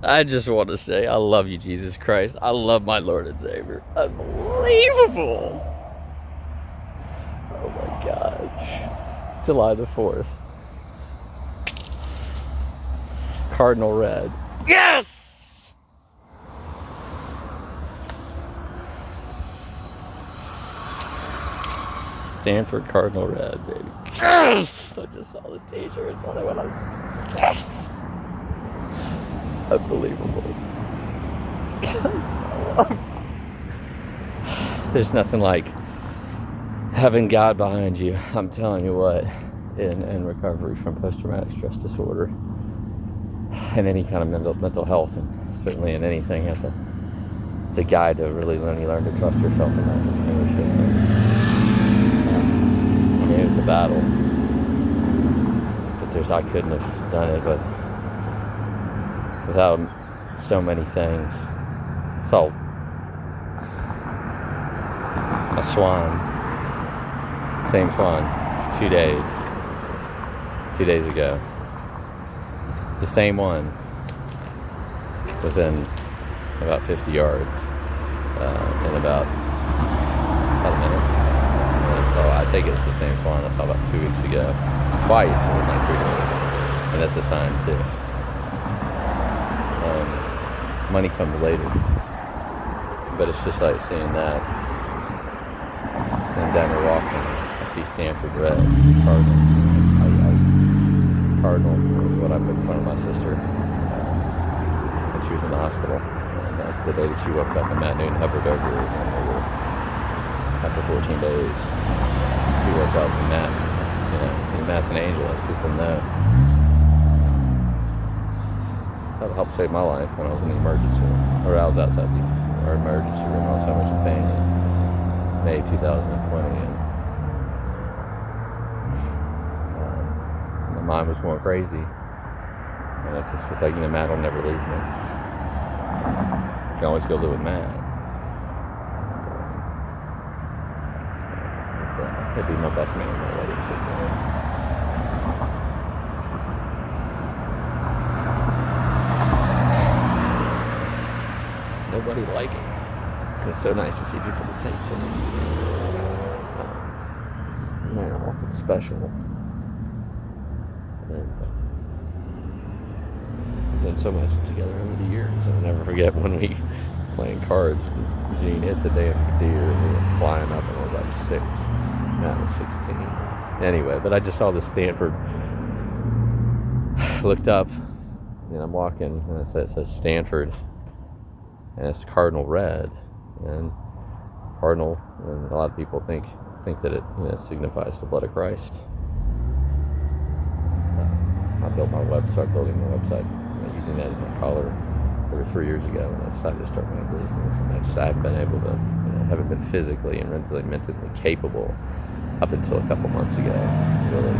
I just want to say, I love you, Jesus Christ. I love my Lord and Savior. Unbelievable. Oh my gosh. July the 4th. Cardinal Red. Yes! Stanford Cardinal Red, baby. Yes! I just saw the t-shirts on it when I was... Yes! Unbelievable. There's nothing like having God behind you. I'm telling you what, in recovery from post-traumatic stress disorder and any kind of mental health, and certainly in anything, as a guide to really learn to trust yourself in entrepreneurship. I mean, it was a battle, but I couldn't have done it, but without so many things. So, a swan, same swan, 2 days ago. The same one, within about 50 yards, in about a minute. And so I think it's the same swan I saw about 2 weeks ago, twice in my 3 days, and that's a sign too. Money comes later, but it's just like seeing that. And then we're walking, I see Standford Red, Cardinal. Cardinal was what I put in front of my sister when she was in the hospital. And that's the day that she woke up, and Matt Newton hovered over her. And after 14 days, she woke up, and Matt, Matt's an angel, as people know. That helped save my life when I was in the emergency room, or I was outside our emergency room. I was so much in pain in May 2020, and my mind was going crazy, and it just was like, Matt will never leave me. You can always go live with Matt. He'd be my best man in my wedding ceremony. Nobody like it. It's so nice to see people that take to me. It's special. And we've done so much together over the years. I'll never forget when we playing cards. Gene hit the damn deer, and we were flying up, and I was like 6. Matt was 16. Anyway, but I just saw the Stanford. Looked up, and I'm walking, and it says Stanford. And it's Cardinal Red, and Cardinal, and a lot of people think that it signifies the blood of Christ. I started building my website, using that as my collar over 3 years ago when I decided to start my business, and I haven't been able to, haven't been physically and mentally capable up until a couple months ago, really.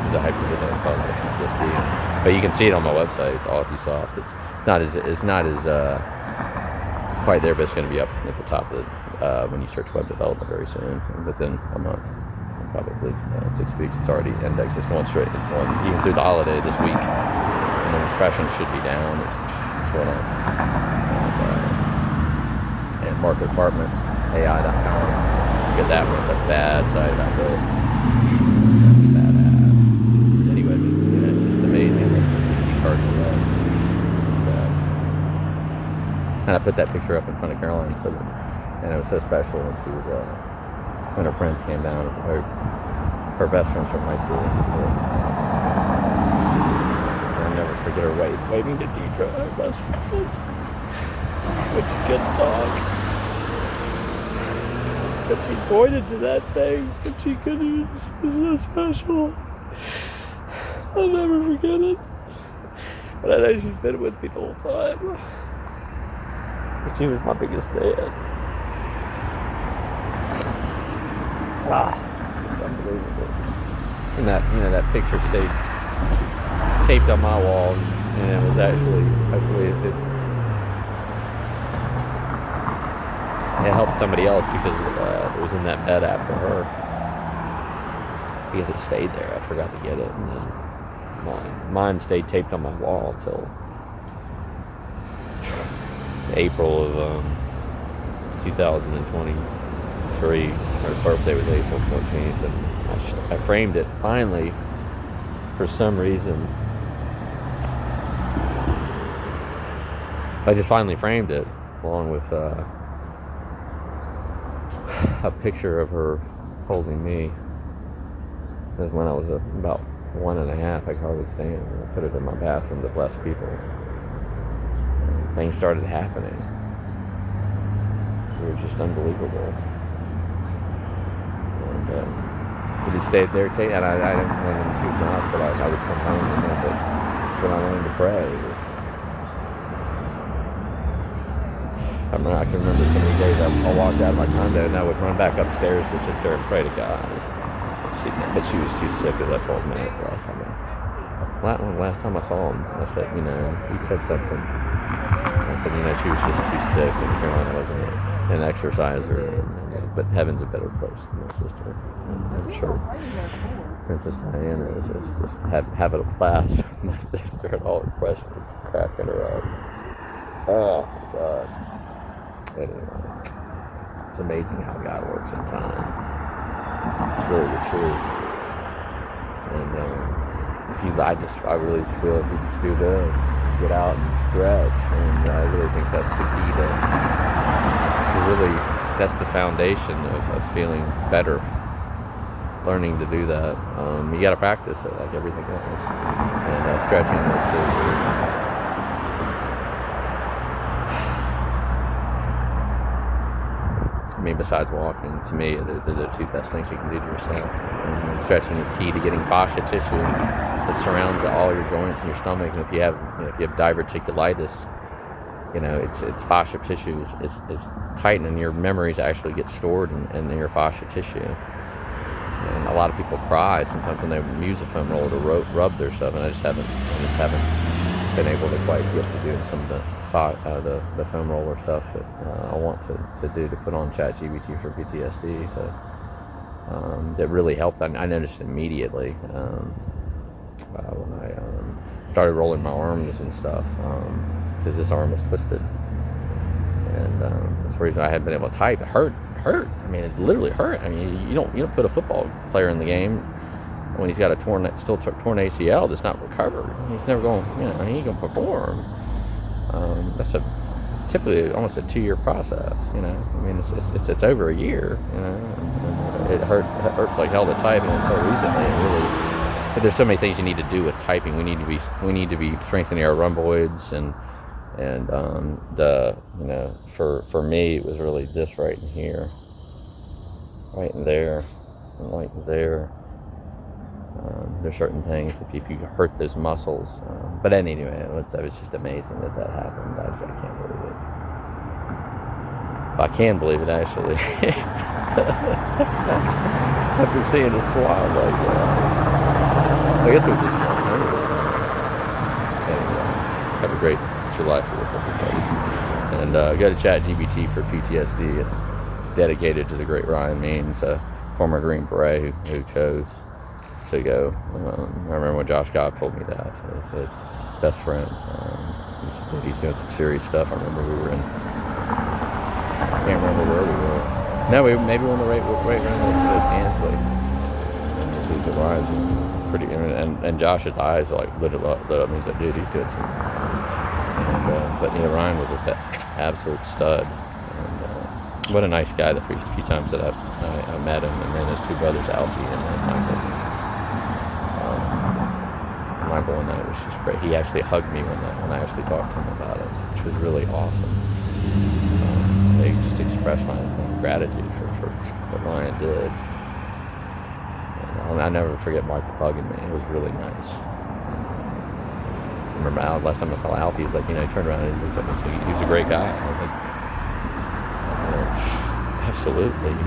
It's a hypervigilant cause of PTSD, but you can see it on my website. It's all soft. It's not as quite there, but it's going to be up at the top of when you search web development very soon. And within a month, probably 6 weeks, it's already indexed. It's going straight. It's going even through the holiday this week. Some impressions should be down. It's going on. And Market Apartments, AI.com. Get that one. It's a bad site. I built. Bad app. Anyway, it's just amazing to see Cardinal Red. And I put that picture up in front of Caroline, and it was so special when she was when her friends came down, her best friends from high school. I'll never forget her waving to Deidre, her best friend. But she couldn't talk. But she pointed to that thing, but she couldn't. It was so special. I'll never forget it. But I know she's been with me the whole time. She was my biggest fan. It's just unbelievable. And that picture stayed taped on my wall, and it was actually, hopefully, it helped somebody else because it was in that bed after her. Because it stayed there. I forgot to get it, and then mine stayed taped on my wall till April of 2023. Her birthday was April 14th, and I framed it finally. For some reason, I just finally framed it, along with a picture of her holding me. Because when I was about 1.5, I could hardly stand. I put it in my bathroom to bless people. And things started happening. It was just unbelievable. And we just stayed there, and I didn't, when she was in the hospital, I would come home, and that's when I learned to pray. I can remember so many days I walked out of my condo and I would run back upstairs to sit there and pray to God. But she was too sick, as I told Matt last time I saw him. I said, he said something. I said, she was just too sick, and Carolina wasn't an exerciser. But heaven's a better place than my sister. I'm sure Princess Diana is just having a blast with my sister, and all her questions cracking her up. Oh, God. Anyway, it's amazing how God works in time. It's really the truth. And I really feel if you just do this, get out and stretch, and I really think that's the key to really, that's the foundation of feeling better. Learning to do that. You got to practice it like everything else. And stretching this is. Besides walking, to me, they're the two best things you can do to yourself. And stretching is key to getting fascia tissue that surrounds all your joints in your stomach. And if you have diverticulitis, it's fascia tissue is tight, and your memories actually get stored in your fascia tissue. And a lot of people cry sometimes when they use a foam roller to rub their stuff, and I just haven't been able to quite get to doing some of the foam roller stuff that I want to do, to put on ChatGPT for PTSD. That really helped. I noticed immediately when I started rolling my arms and stuff, because this arm was twisted, and that's the reason I hadn't been able to type. It hurt. I mean, it literally hurt. I mean, you don't put a football player in the game when he's got a torn ACL that's not recovered. He's never going. He ain't gonna perform. That's typically almost a 2-year process. I mean, it's over a year. And it hurts like hell to type, and until recently, it really. But there's so many things you need to do with typing. We need to be strengthening our rhomboids, and for me, it was really this right in here, right in there, and right there. There's certain things if you hurt those muscles. But anyway, it's just amazing that happened. I can't believe it. I can believe it, actually. After seeing a swab like that. I guess it was just anyway, have a great July 4th, everybody. And go to ChatGPT for PTSD. It's dedicated to the great Ryan Means, a former Green Beret who chose to go. I remember when Josh Cobb told me that. His best friend. He's doing some serious stuff. I remember we were in. I can't remember where we were. No, maybe we were right around the Ansley. This is the rise. Pretty, and Josh's eyes are like lit up. That means that dude, he's doing some. But Ryan was an absolute stud. And what a nice guy. The few times that I met him, and then his two brothers, Alfie and Michael. Michael and that was just great. He actually hugged me when I actually talked to him about it, which was really awesome. They just expressed my gratitude for what Ryan did. And I'll never forget Michael hugging me. It was really nice. I remember last time I saw Alfie, he was like, he turned around and looked at me. So he was a great guy. I was like, absolutely.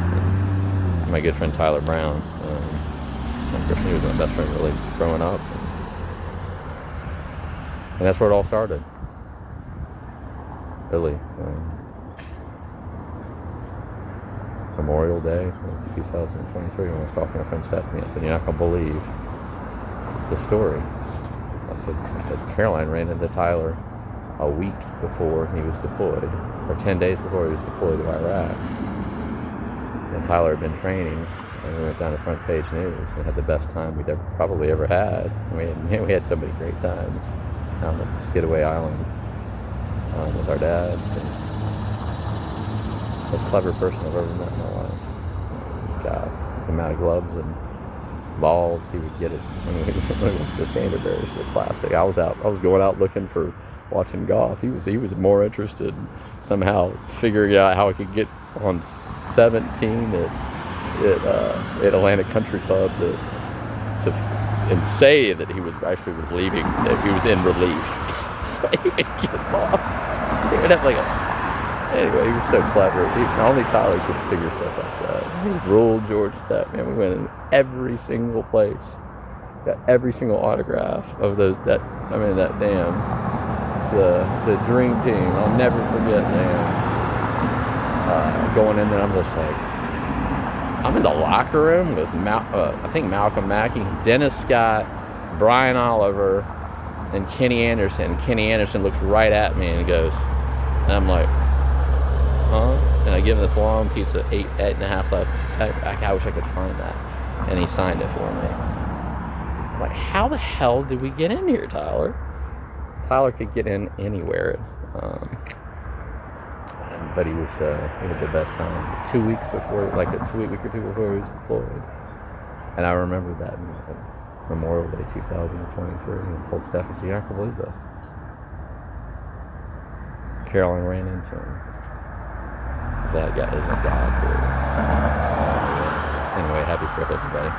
And my good friend Tyler Brown. He was my best friend really growing up. And that's where it all started. Really. Memorial Day of 2023, when I was talking to my friend Stephanie, I said, you're not going to believe the story. I said, Caroline ran into Tyler a week before he was deployed, or 10 days before he was deployed to Iraq. And Tyler had been training, and we went down to front page news and had the best time we'd probably ever had. We had so many great times down at Skidaway Island with our dad. And most clever person I've ever met in my life. God, the amount of gloves and balls he would get it when we went to the Standard Bearers, the classic. I was going out looking for watching golf. He was more interested in somehow figuring out how I could get on 17 at Atlantic Country Club and say that he was actually leaving, that he was in relief. So he would get off. He would have anyway, he was so clever. Only Tyler could figure stuff like that. He ruled Georgia Tech, man. We went in every single place. Got every single autograph of the dream team. I'll never forget, man. Going in there, I'm just like, I'm in the locker room with I think Malcolm Mackey, Dennis Scott, Brian Oliver, and Kenny Anderson. Kenny Anderson looks right at me and goes, and I'm like, huh? And I give him this long piece of 8.5 left. I wish I could find that. And he signed it for me. I'm like, how the hell did we get in here, Tyler? Tyler could get in anywhere. But he had the best time. 2 weeks before, like a week or two before he was deployed. And I remember that Memorial Day 2023 and told Steph, I said, you're not going to believe this. Carolyn ran into him. That guy is a god for it. Anyway, happy 4th, everybody.